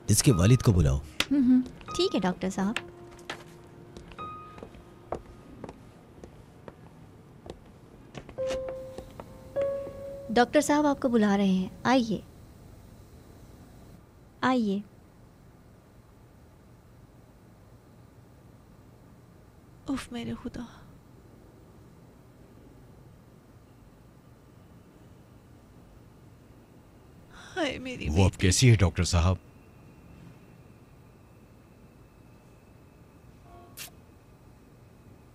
इसके वालिद को बुलाओ। ठीक है डॉक्टर साहब। डॉक्टर साहब आपको बुला रहे हैं, आइए आइए। उफ मेरे खुदा। हाय मेरी वो अब कैसी है डॉक्टर साहब?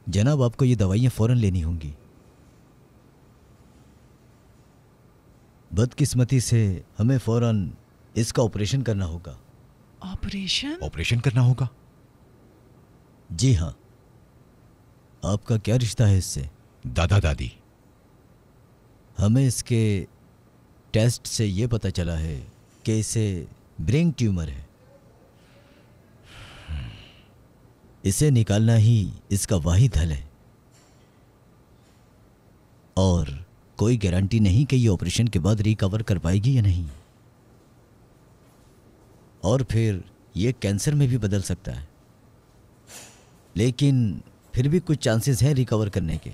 जनाब, आपको ये दवाइयाँ फौरन लेनी होंगी। बदकिस्मती से हमें फौरन इसका ऑपरेशन करना होगा। ऑपरेशन? ऑपरेशन करना होगा? जी हाँ। आपका क्या रिश्ता है इससे? दादा दादी। हमें इसके टेस्ट से ये पता चला है कि इसे ब्रेन ट्यूमर है। इसे निकालना ही इसका वाहिद हल है और कोई गारंटी नहीं कि ये ऑपरेशन के बाद रिकवर कर पाएगी या नहीं। और फिर ये कैंसर में भी बदल सकता है, लेकिन फिर भी कुछ चांसेस हैं रिकवर करने के।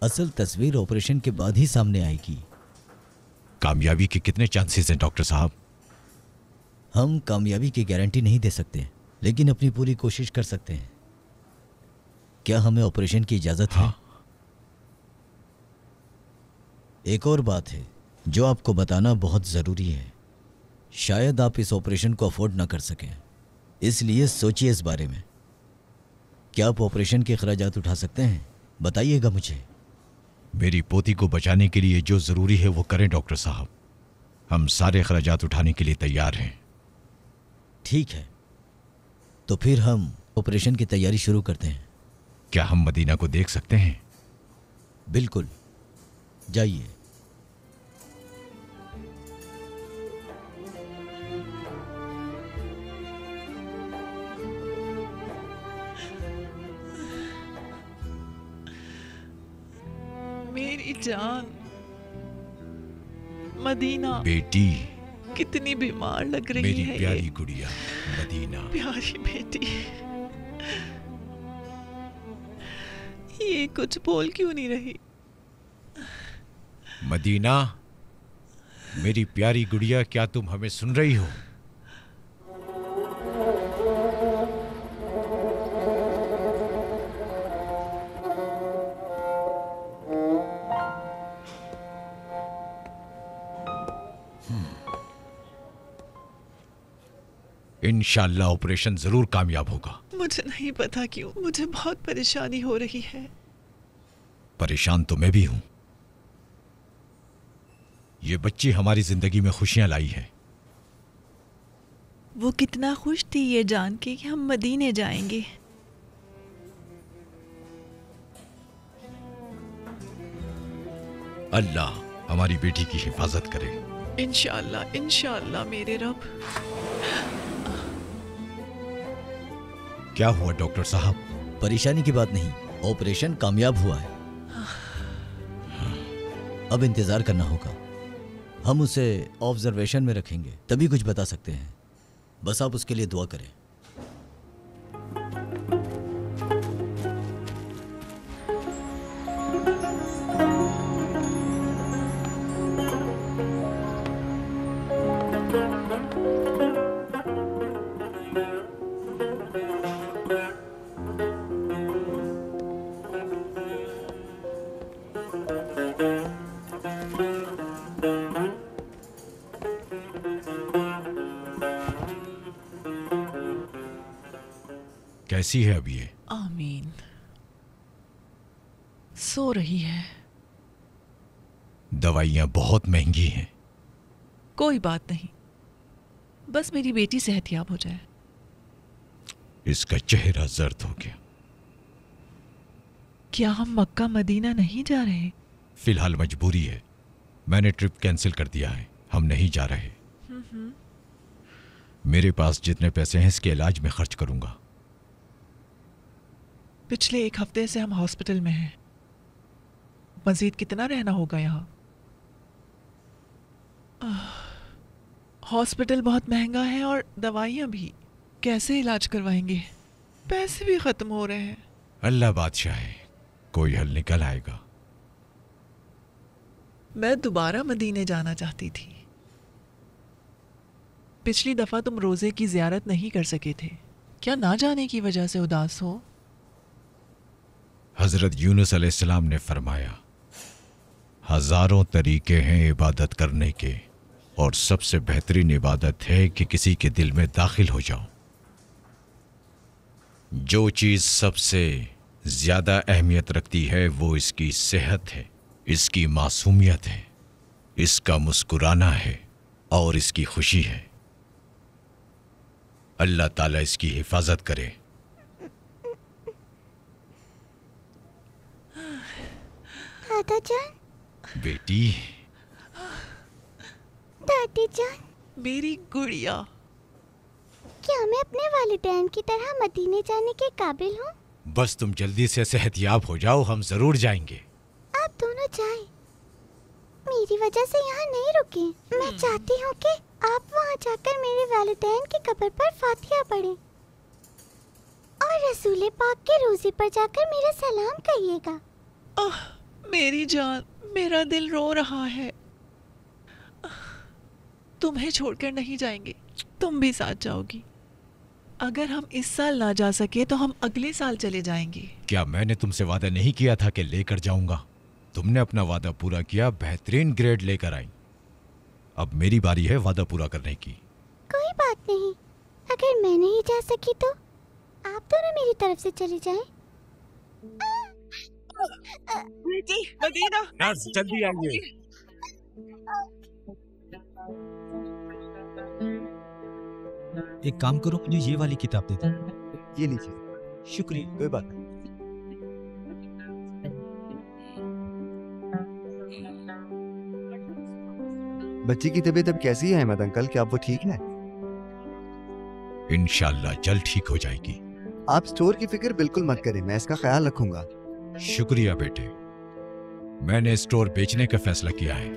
असल तस्वीर ऑपरेशन के बाद ही सामने आएगी। कामयाबी के कितने चांसेस हैं डॉक्टर साहब? हम कामयाबी की गारंटी नहीं दे सकते, लेकिन अपनी पूरी कोशिश कर सकते हैं। क्या हमें ऑपरेशन की इजाज़त है? हाँ। एक और बात है जो आपको बताना बहुत ज़रूरी है। शायद आप इस ऑपरेशन को अफोर्ड ना कर सकें, इसलिए सोचिए इस बारे में। क्या आप ऑपरेशन के खर्चात उठा सकते हैं? बताइएगा मुझे। मेरी पोती को बचाने के लिए जो ज़रूरी है वो करें डॉक्टर साहब। हम सारे खर्चात उठाने के लिए तैयार हैं। ठीक है, तो फिर हम ऑपरेशन की तैयारी शुरू करते हैं। क्या हम मदीना को देख सकते हैं? बिल्कुल, जाइए। मेरी जान मदीना बेटी, कितनी बीमार लग रही मेरी है प्यारी ये। गुड़िया मदीना। प्यारी बेटी, ये कुछ बोल क्यों नहीं रही? मदीना, मेरी प्यारी गुड़िया, क्या तुम हमें सुन रही हो? इंशाल्लाह ऑपरेशन जरूर कामयाब होगा। मुझे नहीं पता क्यों मुझे बहुत परेशानी हो रही है। परेशान तो मैं भी हूं। ये बच्ची हमारी जिंदगी में खुशियां लाई है। वो कितना खुश थी ये जान के कि हम मदीने जाएंगे। अल्लाह हमारी बेटी की हिफाजत करे। इंशाअल्लाह इंशाअल्लाह मेरे रब। क्या हुआ डॉक्टर साहब? परेशानी की बात नहीं, ऑपरेशन कामयाब हुआ है। अब इंतज़ार करना होगा। हम उसे ऑब्जर्वेशन में रखेंगे, तभी कुछ बता सकते हैं। बस आप उसके लिए दुआ करें। कैसी है अब ये? आमीन। सो रही है। दवाइयां बहुत महंगी हैं। कोई बात नहीं, बस मेरी बेटी सेहतयाब हो जाए। इसका चेहरा जर्द हो गया। क्या हम मक्का मदीना नहीं जा रहे? फिलहाल मजबूरी है। मैंने ट्रिप कैंसिल कर दिया है, हम नहीं जा रहे। मेरे पास जितने पैसे हैं इसके इलाज में खर्च करूंगा। पिछले 1 हफ्ते से हम हॉस्पिटल में हैं। मजीद कितना रहना होगा यहाँ? हॉस्पिटल बहुत महंगा है और दवाइयाँ भी। कैसे इलाज करवाएंगे? पैसे भी खत्म हो रहे हैं। अल्लाह बादशाह है, कोई हल निकल आएगा। मैं दोबारा मदीने जाना चाहती थी। पिछली दफा तुम रोजे की जियारत नहीं कर सके थे, क्या ना जाने की वजह से उदास हो? हजरत यूनुस अलैहिस्सलाम ने फरमाया, हजारों तरीके हैं इबादत करने के, और सबसे बेहतरीन इबादत है कि किसी के दिल में दाखिल हो जाओ। जो चीज सबसे ज्यादा अहमियत रखती है वो इसकी सेहत है, इसकी मासूमियत है, इसका मुस्कुराना है और इसकी खुशी है। अल्लाह ताला इसकी हिफाजत करे। दादा जान, बेटी, दादी जान, मेरी गुड़िया। क्या मैं अपने वालिदैन की तरह मदीने जाने के काबिल हूँ? बस तुम जल्दी से सेहतयाब हो जाओ, हम जरूर जाएंगे। आप दोनों जाएं। मेरी वजह से यहाँ नहीं रुके। मैं चाहती हूँ कि आप वहाँ जाकर मेरे वालिदैन की कब्र पर फातिहा पढ़ें और रसूल पाक के रोज़े पर जाकर मेरा सलाम कहिएगा। मेरी जान, मेरा दिल रो रहा है। तुम्हें छोड़कर नहीं जाएंगे, तुम भी साथ जाओगी। अगर हम इस साल ना जा सके तो हम अगले साल चले जाएंगे। क्या मैंने तुमसे वादा नहीं किया था कि लेकर जाऊंगा? तुमने अपना वादा पूरा किया, बेहतरीन ग्रेड लेकर आई। अब मेरी बारी है वादा पूरा करने की। कोई बात नहीं, अगर मैं नहीं जा सकी तो आप दोनों मेरी तरफ से चले जाएं। बेटी, मदीना, नर्स जल्दी आइए। एक काम करो, मुझे ये वाली किताब दे दो। ये लीजिए। शुक्रिया। कोई बात नहीं। बच्ची की तबीयत अब कैसी है अहमद अंकल? क्या अब वो ठीक है? इंशाल्लाह जल्द ठीक हो जाएगी। आप स्टोर की फिक्र बिल्कुल मत करें, मैं इसका ख्याल रखूंगा। शुक्रिया बेटे, मैंने स्टोर बेचने का फैसला किया है।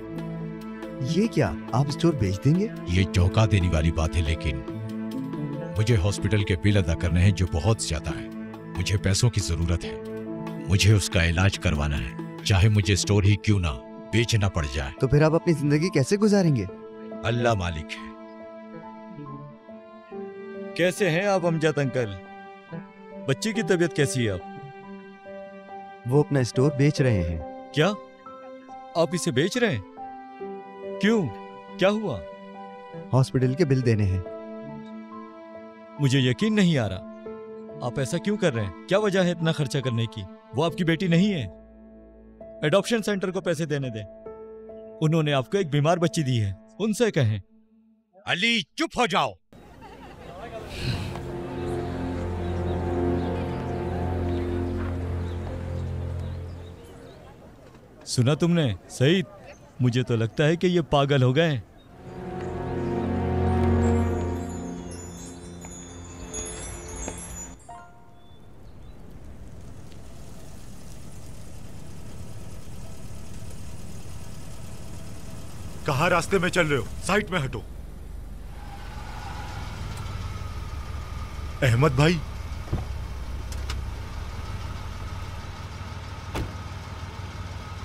ये क्या, आप स्टोर बेच देंगे? ये चौंका देने वाली बात है, लेकिन मुझे हॉस्पिटल के बिल अदा करने हैं जो बहुत ज्यादा है। मुझे पैसों की जरूरत है, मुझे उसका इलाज करवाना है, चाहे मुझे स्टोर ही क्यों ना बेचना पड़ जाए। तो फिर आप अपनी जिंदगी कैसे गुजारेंगे? अल्लाह मालिक है। कैसे हैं आप अमजद अंकल? बच्ची की तबीयत कैसी है अब? वो अपना स्टोर बेच रहे हैं। क्या आप इसे बेच रहे हैं? क्यों, क्या हुआ? हॉस्पिटल के बिल देने हैं। मुझे यकीन नहीं आ रहा, आप ऐसा क्यों कर रहे हैं? क्या वजह है इतना खर्चा करने की? वो आपकी बेटी नहीं है। एडॉप्शन सेंटर को पैसे देने दें, उन्होंने आपको एक बीमार बच्ची दी है, उनसे कहें। अली चुप हो जाओ। सुना तुमने सईद? मुझे तो लगता है कि ये पागल हो गए। कहाँ रास्ते में चल रहे हो? साइड में हटो। अहमद भाई,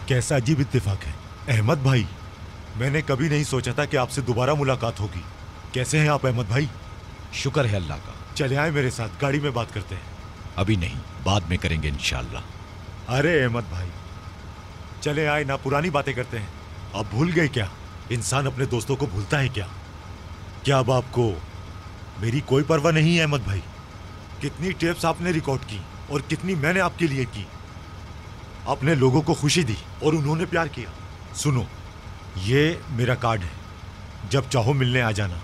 कैसा अजीब इत्तेफाक है। अहमद भाई, मैंने कभी नहीं सोचा था कि आपसे दोबारा मुलाकात होगी। कैसे हैं आप अहमद भाई? शुक्र है अल्लाह का। चले आए मेरे साथ, गाड़ी में बात करते हैं। अभी नहीं, बाद में करेंगे इंशाल्लाह। अरे अहमद भाई, चले आए ना, पुरानी बातें करते हैं। आप भूल गए क्या? इंसान अपने दोस्तों को भूलता है क्या? क्या अब आपको मेरी कोई परवाह नहीं है अहमद भाई? कितनी टेप्स आपने रिकॉर्ड की और कितनी मैंने आपके लिए की। आपने लोगों को खुशी दी और उन्होंने प्यार किया। सुनो, ये मेरा कार्ड है, जब चाहो मिलने आ जाना,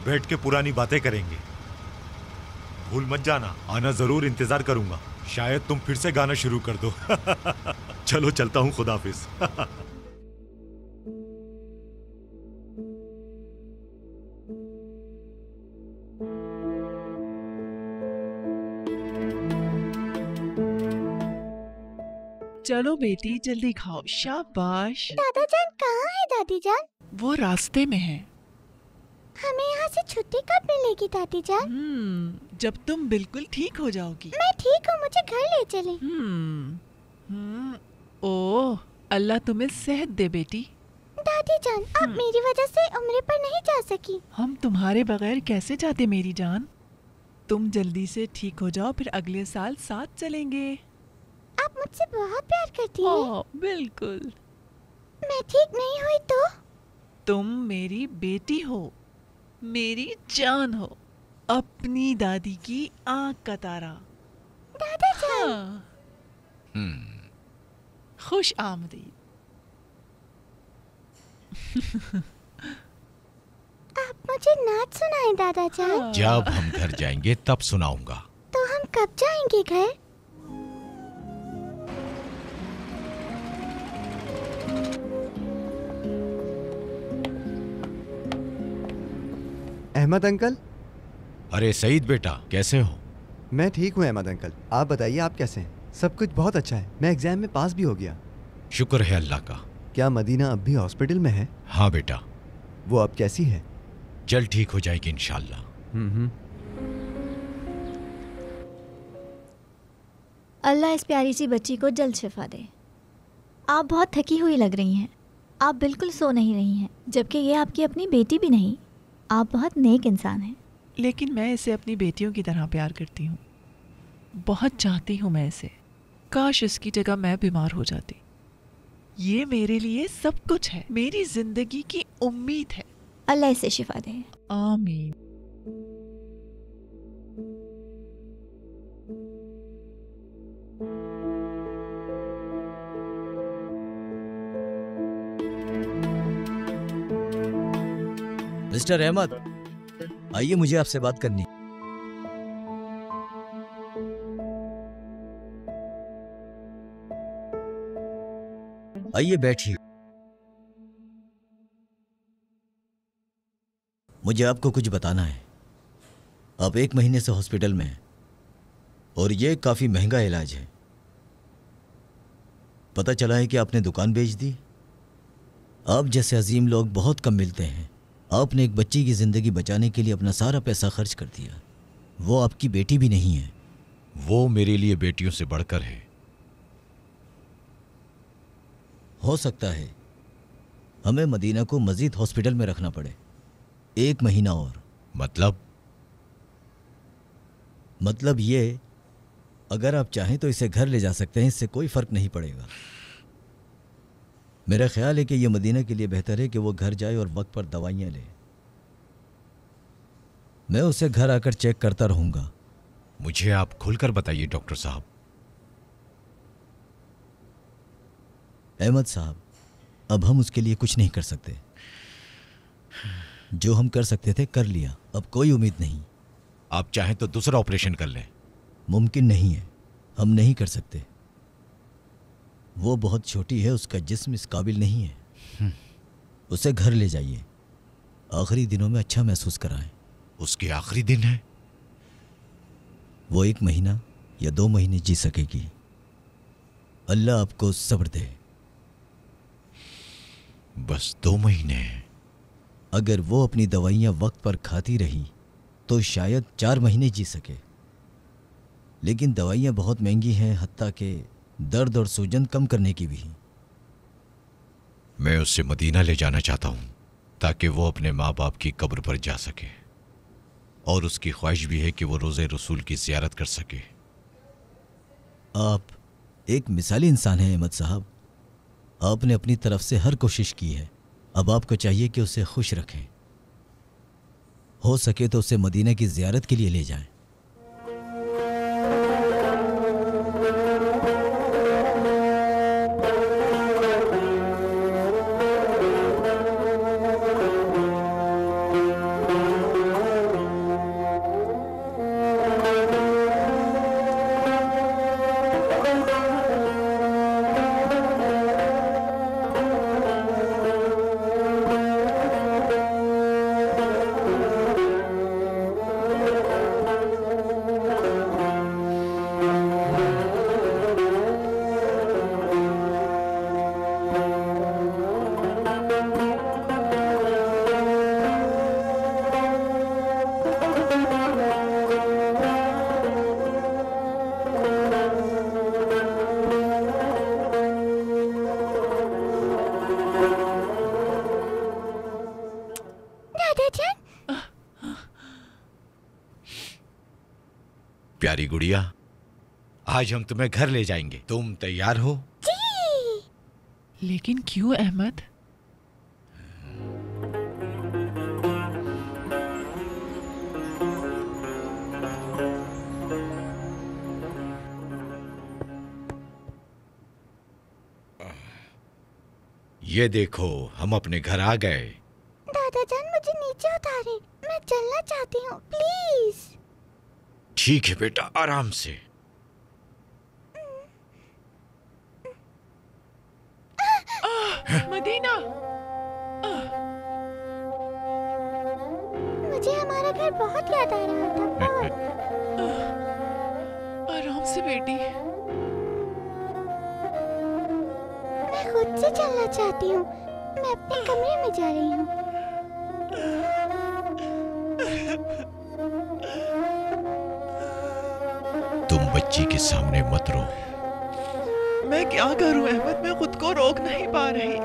बैठ के पुरानी बातें करेंगे। भूल मत जाना, आना जरूर, इंतजार करूंगा। शायद तुम फिर से गाना शुरू कर दो। चलो चलता हूं, खुदाफिज। चलो बेटी, जल्दी खाओ। शाबाश। दादा जान कहाँ है? दादी जान, वो रास्ते में है। हमें यहाँ से छुट्टी कब मिलेगी दादी जान? जब तुम बिल्कुल ठीक हो जाओगी। मैं ठीक हूँ, मुझे घर ले चले। ओह, अल्लाह तुम्हें सेहत दे बेटी। दादी जान, आप मेरी वजह से उम्रे पर नहीं जा सकी। हम तुम्हारे बगैर कैसे जाते मेरी जान। तुम जल्दी से ठीक हो जाओ, फिर अगले साल साथ चलेंगे। आप मुझसे बहुत प्यार करती हैं। ओह, बिल्कुल। मैं ठीक नहीं हुई तो? तुम मेरी बेटी हो, मेरी जान हो, अपनी दादी की आंख का तारा। दादा जान। हाँ। खुश आमदीद। आप मुझे नाच सुनाएं दादा जान। जब हम घर जाएंगे तब सुनाऊंगा। तो हम कब जाएंगे घर? अहमद अंकल। अरे सईद बेटा, कैसे हो? मैं ठीक हूँ अहमद अंकल, आप बताइए आप कैसे हैं? सब कुछ बहुत अच्छा है, मैं एग्जाम में पास भी हो गया। शुक्र है अल्लाह का। क्या मदीना अब भी हॉस्पिटल में है? हाँ बेटा। वो अब कैसी है? जल्द ठीक हो जाएगी इंशाल्लाह। अल्लाह इस प्यारी सी बच्ची को जल्द शिफा दे। आप बहुत थकी हुई लग रही हैं। आप बिल्कुल सो नहीं रही हैं, जबकि ये आपकी अपनी बेटी भी नहीं। आप बहुत नेक इंसान हैं। लेकिन मैं इसे अपनी बेटियों की तरह प्यार करती हूँ, बहुत चाहती हूँ मैं इसे। काश इसकी जगह मैं बीमार हो जाती। ये मेरे लिए सब कुछ है, मेरी जिंदगी की उम्मीद है। अल्लाह इसे शिफा दे। आमीन। मिस्टर अहमद, आइए, मुझे आपसे बात करनी। आइए बैठिए। मुझे आपको कुछ बताना है। आप 1 महीने से हॉस्पिटल में हैं और ये काफी महंगा इलाज है। पता चला है कि आपने दुकान बेच दी। आप जैसे अजीम लोग बहुत कम मिलते हैं। आपने एक बच्ची की ज़िंदगी बचाने के लिए अपना सारा पैसा खर्च कर दिया। वो आपकी बेटी भी नहीं है। वो मेरे लिए बेटियों से बढ़कर है। हो सकता है हमें मदीना को मजीद हॉस्पिटल में रखना पड़े 1 महीना और। मतलब ये, अगर आप चाहें तो इसे घर ले जा सकते हैं, इससे कोई फ़र्क नहीं पड़ेगा। मेरा ख्याल है कि यह मदीना के लिए बेहतर है कि वो घर जाए और वक्त पर दवाइयाँ ले। मैं उसे घर आकर चेक करता रहूंगा। मुझे आप खुलकर बताइए डॉक्टर साहब। अहमद साहब, अब हम उसके लिए कुछ नहीं कर सकते। जो हम कर सकते थे कर लिया, अब कोई उम्मीद नहीं। आप चाहें तो दूसरा ऑपरेशन कर लें। मुमकिन नहीं है, हम नहीं कर सकते। वो बहुत छोटी है, उसका जिस्म इस काबिल नहीं है। उसे घर ले जाइए, आखिरी दिनों में अच्छा महसूस कराएं। उसके आखिरी दिन है? वो 1 महीना या 2 महीने जी सकेगी। अल्लाह आपको सब्र दे। बस 2 महीने? अगर वो अपनी दवाइयाँ वक्त पर खाती रही तो शायद 4 महीने जी सके, लेकिन दवाइयाँ बहुत महंगी हैं, हत्ता के दर्द और सूजन कम करने की भी। मैं उससे मदीना ले जाना चाहता हूँ ताकि वो अपने माँ बाप की कब्र पर जा सके, और उसकी ख्वाहिश भी है कि वो रोज़े रसूल की ज़ियारत कर सके। आप एक मिसाली इंसान हैं अहमद साहब। आपने अपनी तरफ से हर कोशिश की है। अब आपको चाहिए कि उसे खुश रखें। हो सके तो उसे मदीना की ज़ियारत के लिए ले जाएं। दादाजान। प्यारी गुड़िया, आज हम तुम्हें घर ले जाएंगे। तुम तैयार हो? लेकिन क्यों अहमद? ये देखो, हम अपने घर आ गए। दादाजान मुझे नीचे उतारें, मैं चलना चाहती हूँ, प्लीज। ठीक है बेटा, आराम से। मदीना, मुझे हमारा घर बहुत याद आ रहा था, बहुत। आराम से बेटी। मैं खुद से चलना चाहती हूँ, मैं अपने कमरे में जा रही हूँ। तुम बच्ची के सामने मत रो। मैं क्या करूं अहमद, मैं खुद को रोक नहीं पा रही।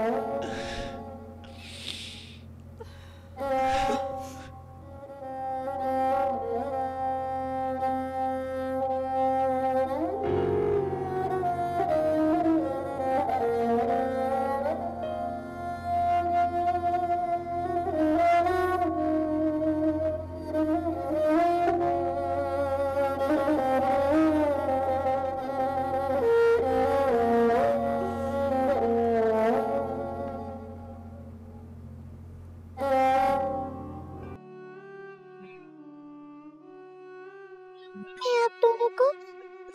मैं आप दोनों को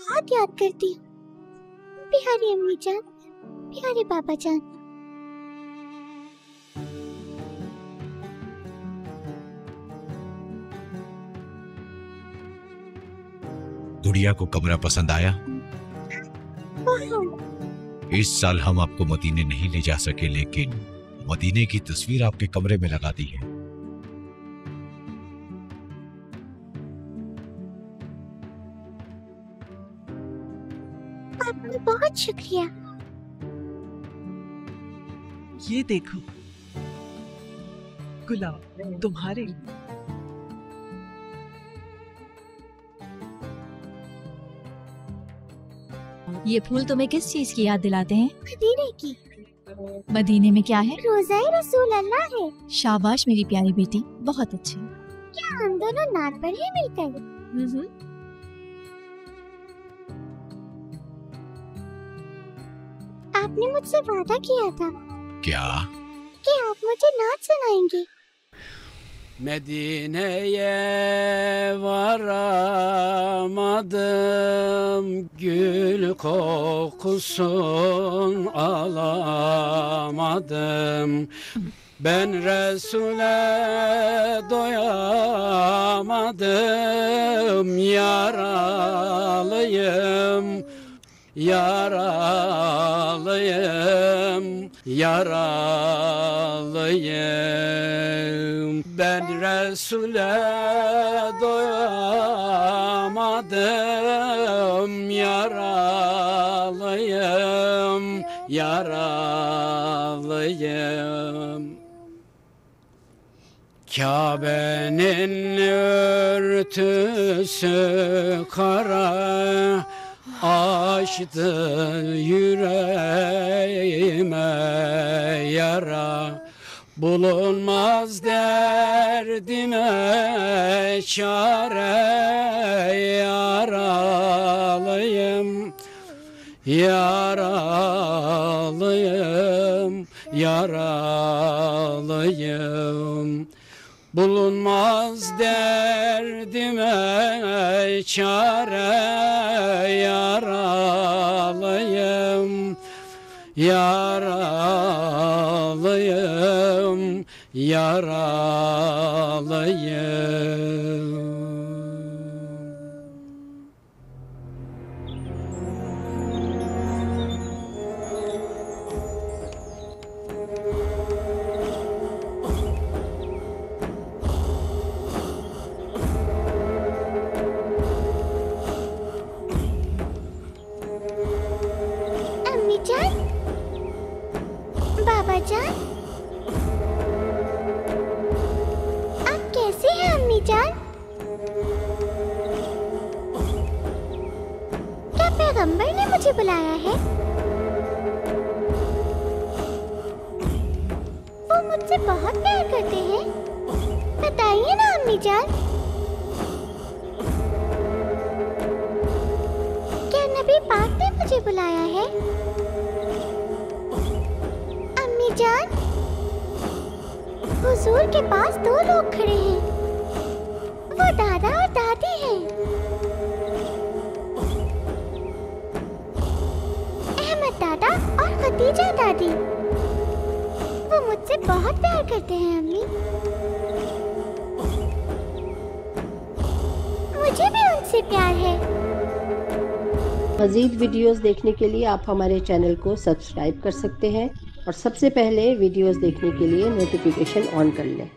बहुत याद करती हूँ, प्यारी अम्मी जान, प्यारे पापा जान। गुड़िया को कमरा पसंद आया? इस साल हम आपको मदीने नहीं ले जा सके, लेकिन मदीने की तस्वीर आपके कमरे में लगा दी है। आपका बहुत शुक्रिया। ये देखो गुलाब तुम्हारे लिए। ये फूल तुम्हें किस चीज की याद दिलाते हैं? मदीने की। मदीने में क्या है? रोज़ाए रसूल अल्लाह है। शाबाश मेरी प्यारी बेटी, बहुत अच्छी। क्या हम दोनों नात पढ़े मिलकर? आपने मुझसे वादा किया था क्या? कि आप मुझे नात सुनाएंगे। Medine'ye varamadım, gül kokusun alamadım. Ben Resul'e doyamadım, yaralıyım, yaralıyım, yaralıyım. Ben Resul'e doyamadım, yaralıyım, yaralıyım. Kabe'nin örtüsü kara, açtı yüreğime yara. Bulunmaz derdime çare, yaralıyım, yaralıyım, yaralıyım. Bulunmaz derdime çare, yaralıyım, yaralıyım, yaralıyım. अम्मी जान, बाबा जान, मुझे बुलाया है? वो मुझसे बहुत प्यार करते हैं। बताइए ना अम्मी जान। क्या नबी पाक ने मुझे बुलाया है? अम्मी जान, हुजूर के पास 2 लोग खड़े हैं। वो दादा और दादी हैं। अहमद दादा और खदीजा दादी। वो मुझसे बहुत प्यार करते हैं अम्मी। मुझे भी उनसे प्यार है। मज़ीद वीडियोस देखने के लिए आप हमारे चैनल को सब्सक्राइब कर सकते हैं और सबसे पहले वीडियोस देखने के लिए नोटिफिकेशन ऑन कर लें।